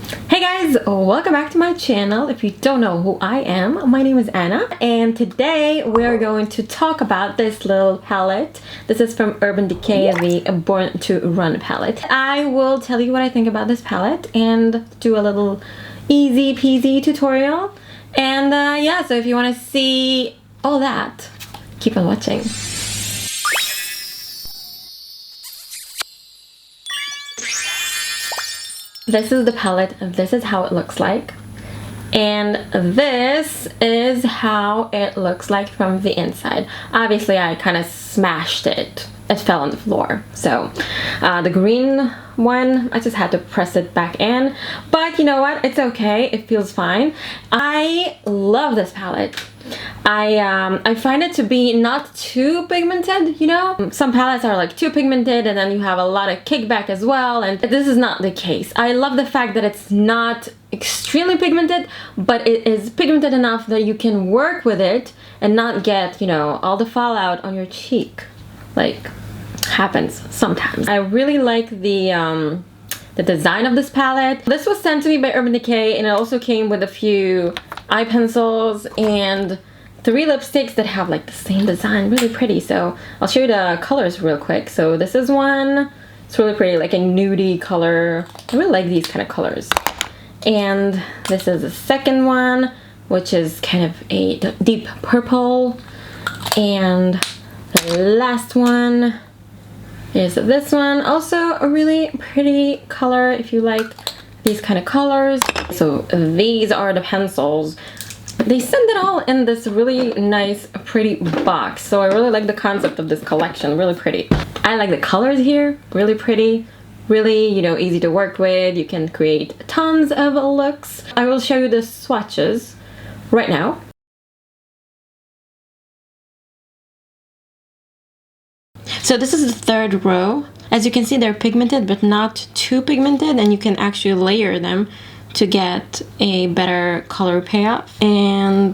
Hey guys, welcome back to my channel. If you don't know who I am, my name is Anna, and today we're going to talk about this little palette. This is from Urban Decay, the Born to Run palette. I will tell you what I think about this palette and do a little easy peasy tutorial. And yeah, so if you want to see all that, keep on watching. This is the palette, this is how it looks like, and this is how it looks like from the inside. Obviously I kind of smashed it, it fell on the floor, so the green one, I just had to press it back in, but you know what, it's okay, it feels fine. I love this palette. I find it to be not too pigmented, you know? Some palettes are like too pigmented and then you have a lot of kickback as well, and this is not the case. I love the fact that it's not extremely pigmented, but it is pigmented enough that you can work with it and not get, you know, all the fallout on your cheek. Like, happens sometimes. I really like the design of this palette. This was sent to me by Urban Decay, and it also came with a few eye pencils and 3 lipsticks that have like the same design, really pretty. So I'll show you the colors real quick. So this is one, it's really pretty, like a nudie color. I really like these kind of colors. And this is the second one, which is kind of a deep purple. And the last one is this one, also a really pretty color if you like these kind of colors. So these are the pencils. They send it all in this really nice pretty box, so I really like the concept of this collection. Really pretty. I like the colors here, really pretty, really, you know, easy to work with. You can create tons of looks. I will show you the swatches right now. So this is the third row. As you can see, they're pigmented but not too pigmented, and you can actually layer them to get a better color payoff. And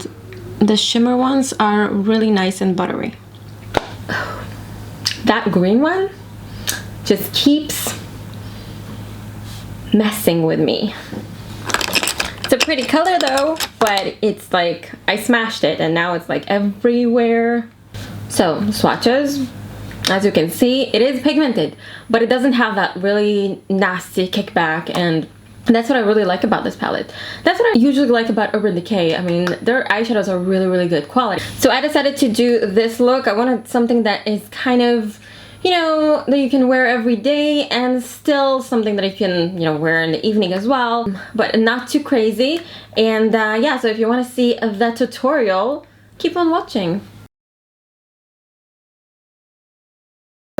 the shimmer ones are really nice and buttery. That green one just keeps messing with me. It's a pretty color though, but it's like I smashed it and now it's like everywhere. So swatches. As you can see, it is pigmented, but it doesn't have that really nasty kickback, and that's what I really like about this palette. That's what I usually like about Urban Decay. I mean, their eyeshadows are really good quality. So I decided to do this look. I wanted something that is kind of, you know, that you can wear every day and still something that you can, you know, wear in the evening as well, but not too crazy. And yeah, so if you want to see the tutorial, keep on watching.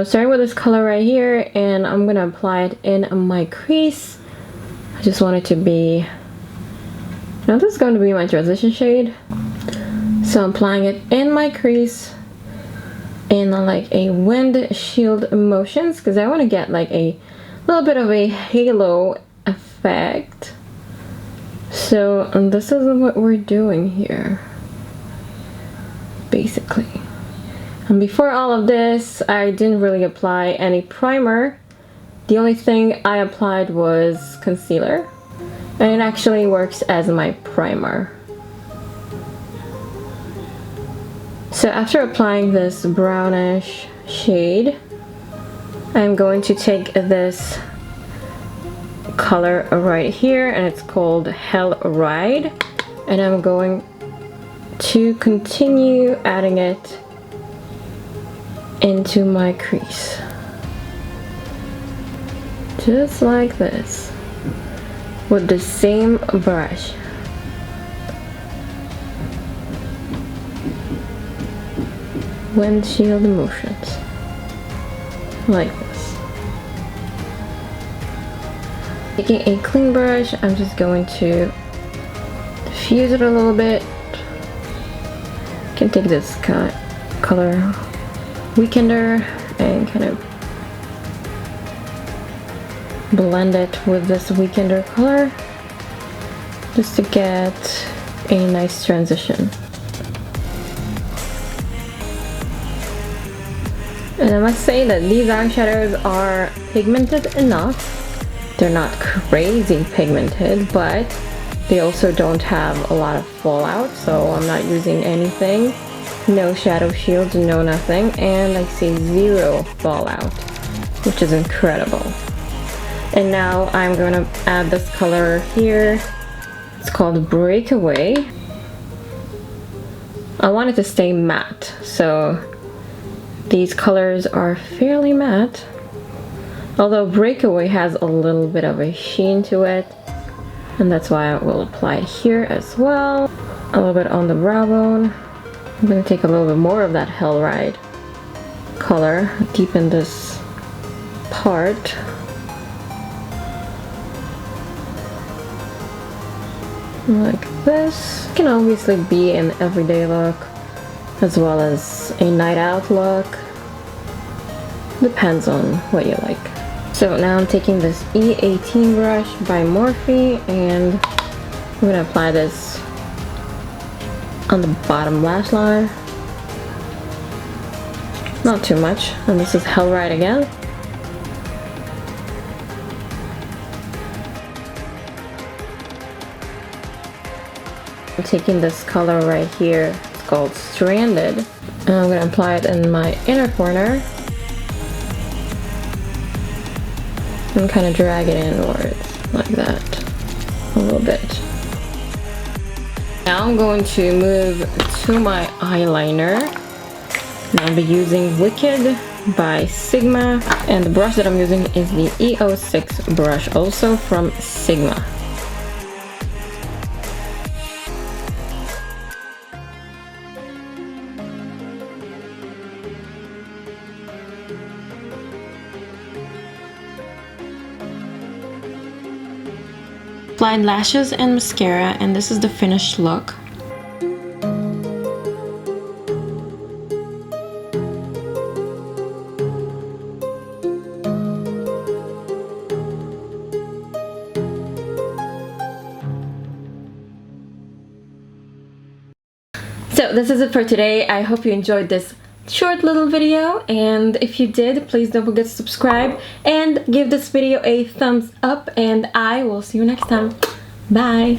So starting with this color right here, and I'm gonna apply it in my crease. I just want it to be, now this is going to be my transition shade. So I'm applying it in my crease in like a windshield motions, because I want to get like a little bit of a halo effect. So this is what we're doing here, basically. And before all of this, I didn't really apply any primer. The only thing I applied was concealer, and it actually works as my primer. So after applying this brownish shade, I'm going to take this color right here, and it's called Hell Ride, and I'm going to continue adding it into my crease, just like this, with the same brush. Windshield motions, like this. Taking a clean brush, I'm just going to diffuse it a little bit. You can take this color Weekender and kind of blend it with this Weekender color just to get a nice transition. And I must say that these eyeshadows are pigmented enough They're not crazy pigmented, but they also don't have a lot of fallout, so I'm not using anything. No shadow shields, no nothing, and I see zero fallout, which is incredible. And now I'm gonna add this color here. It's called Breakaway. I want it to stay matte, so these colors are fairly matte. Although Breakaway has a little bit of a sheen to it, and that's why I will apply it here as well. A little bit on the brow bone. I'm gonna take a little bit more of that Hell Ride color, deepen this part. Like this. It can obviously be an everyday look as well as a night out look. Depends on what you like. So now I'm taking this E18 brush by Morphe and I'm gonna apply this on the bottom lash line. Not too much. And this is Hell Ride again. I'm taking this color right here, it's called Stranded, and I'm going to apply it in my inner corner and kind of drag it inwards like that a little bit. Now I'm going to move to my eyeliner, and I'll be using Wicked by Sigma, and the brush that I'm using is the E06 brush, also from Sigma. Applied lashes and mascara, and this is the finished look. So this is it for today. I hope you enjoyed this short little video, and if you did, please don't forget to subscribe and give this video a thumbs up, and I will see you next time. Bye.